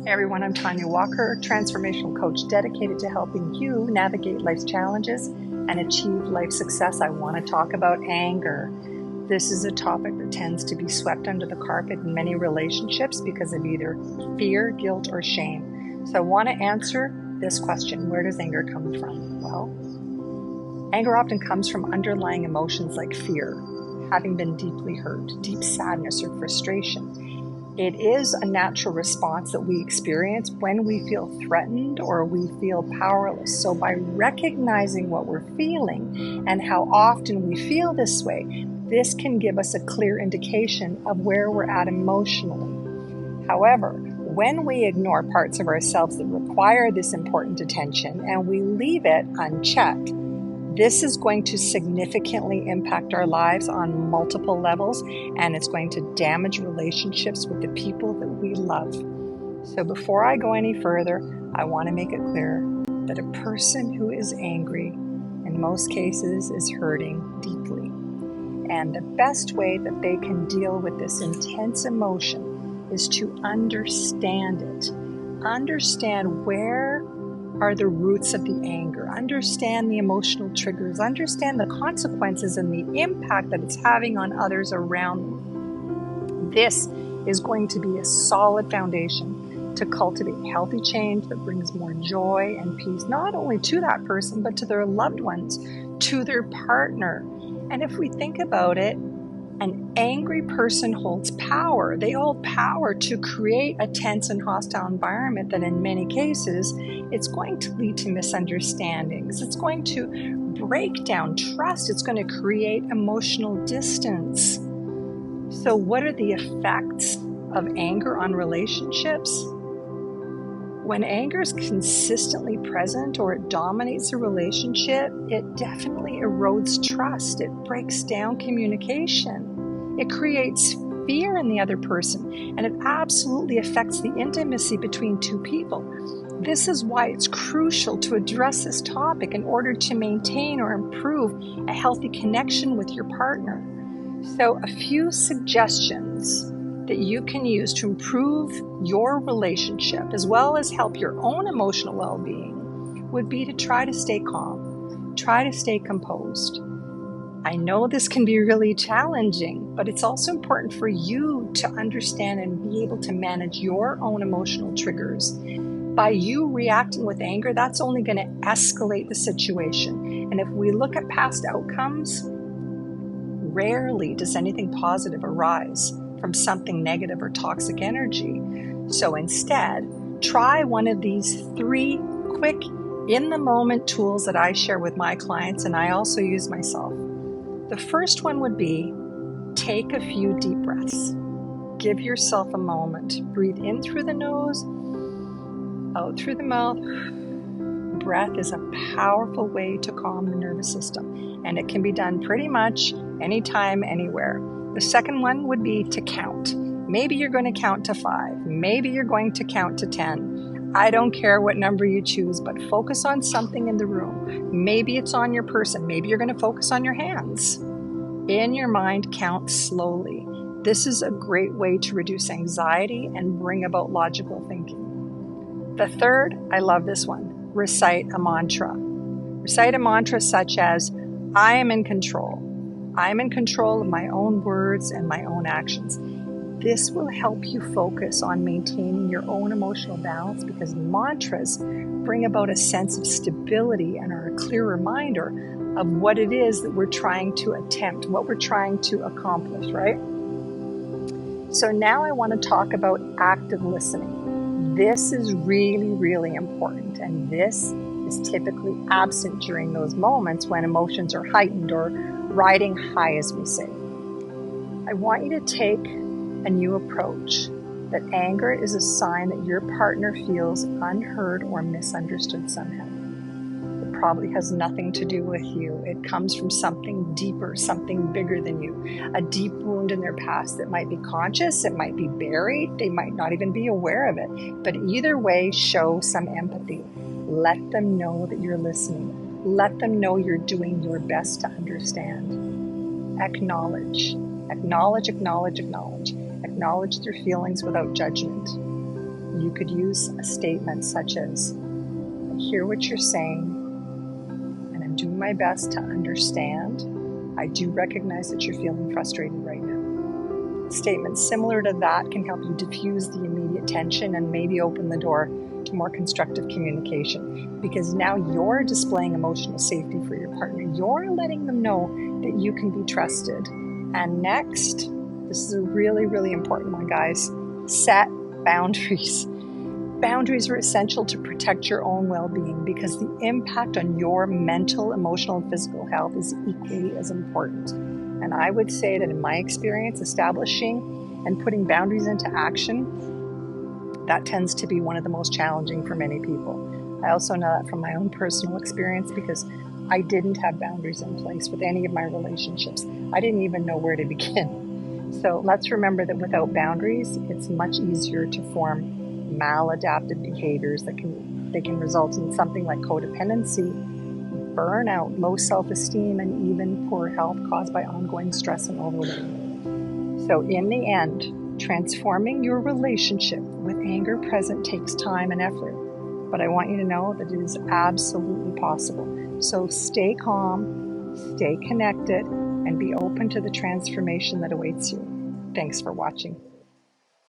Hey everyone, I'm Tanya Walker, transformational coach dedicated to helping you navigate life's challenges and achieve life success. I want to talk about anger. This is a topic that tends to be swept under the carpet in many relationships because of either fear, guilt, or shame. So I want to answer this question: where does anger come from? Well, anger often comes from underlying emotions like fear, having been deeply hurt, deep sadness, or frustration. It is a natural response that we experience when we feel threatened or we feel powerless. So by recognizing what we're feeling and how often we feel this way, this can give us a clear indication of where we're at emotionally. However, when we ignore parts of ourselves that require this important attention and we leave it unchecked, this is going to significantly impact our lives on multiple levels, and it's going to damage relationships with the people that we love. So before I go any further, I want to make it clear that a person who is angry, in most cases, is hurting deeply. And the best way that they can deal with this intense emotion is to understand it. Understand where are the roots of the anger, understand the emotional triggers, understand the consequences and the impact that it's having on others around them. This is going to be a solid foundation to cultivate healthy change that brings more joy and peace, not only to that person, but to their loved ones, to their partner. And if we think about it, an angry person holds power. They hold power to create a tense and hostile environment that in many cases, it's going to lead to misunderstandings. It's going to break down trust. It's going to create emotional distance. So what are the effects of anger on relationships? When anger is consistently present or it dominates a relationship, it definitely erodes trust. It breaks down communication. It creates fear in the other person, and it absolutely affects the intimacy between two people. This is why it's crucial to address this topic in order to maintain or improve a healthy connection with your partner. So a few suggestions that you can use to improve your relationship as well as help your own emotional well-being would be to try to stay calm, try to stay composed. I know this can be really challenging, but it's also important for you to understand and be able to manage your own emotional triggers. By you reacting with anger, that's only going to escalate the situation. And if we look at past outcomes, rarely does anything positive arise from something negative or toxic energy. So instead, try one of these 3 quick in-the-moment tools that I share with my clients and I also use myself. The first one would be take a few deep breaths. Give yourself a moment. Breathe in through the nose, out through the mouth. Breath is a powerful way to calm the nervous system, and it can be done pretty much anytime, anywhere. The second one would be to count. Maybe you're going to count to 5. Maybe you're going to count to 10. I don't care what number you choose, but focus on something in the room. Maybe it's on your person. Maybe you're going to focus on your hands. In your mind, count slowly. This is a great way to reduce anxiety and bring about logical thinking. The third, I love this one. Recite a mantra. Recite a mantra such as, I am in control. I am in control of my own words and my own actions. This will help you focus on maintaining your own emotional balance because mantras bring about a sense of stability and are a clear reminder of what it is that we're trying to attempt, what we're trying to accomplish, right? So now I want to talk about active listening. This is really, really important, and this is typically absent during those moments when emotions are heightened or riding high, as we say. I want you to take a new approach, that anger is a sign that your partner feels unheard or misunderstood somehow. It probably has nothing to do with you. It comes from something deeper, something bigger than you, a deep wound in their past that might be conscious, it might be buried, they might not even be aware of it. But either way, show some empathy. Let them know that you're listening. Let them know you're doing your best to understand. Acknowledge. Acknowledge, acknowledge, acknowledge. Acknowledge their feelings without judgment. you could use a statement such as, I hear what you're saying, and I'm doing my best to understand. I do recognize that you're feeling frustrated right now. Statements similar to that can help you diffuse the immediate tension and maybe open the door to more constructive communication, because now you're displaying emotional safety for your partner. You're letting them know that you can be trusted. And next, this is a really, really important one, guys. Set boundaries. Boundaries are essential to protect your own well-being because the impact on your mental, emotional, and physical health is equally as important. And I would say that in my experience, establishing and putting boundaries into action, that tends to be one of the most challenging for many people. I also know that from my own personal experience because I didn't have boundaries in place with any of my relationships. I didn't even know where to begin. So let's remember that without boundaries, it's much easier to form maladaptive behaviors that can result in something like codependency, burnout, low self-esteem, and even poor health caused by ongoing stress and overload. So in the end, transforming your relationship with anger present takes time and effort, but I want you to know that it is absolutely possible. So stay calm, stay connected, and be open to the transformation that awaits you. Thanks for watching.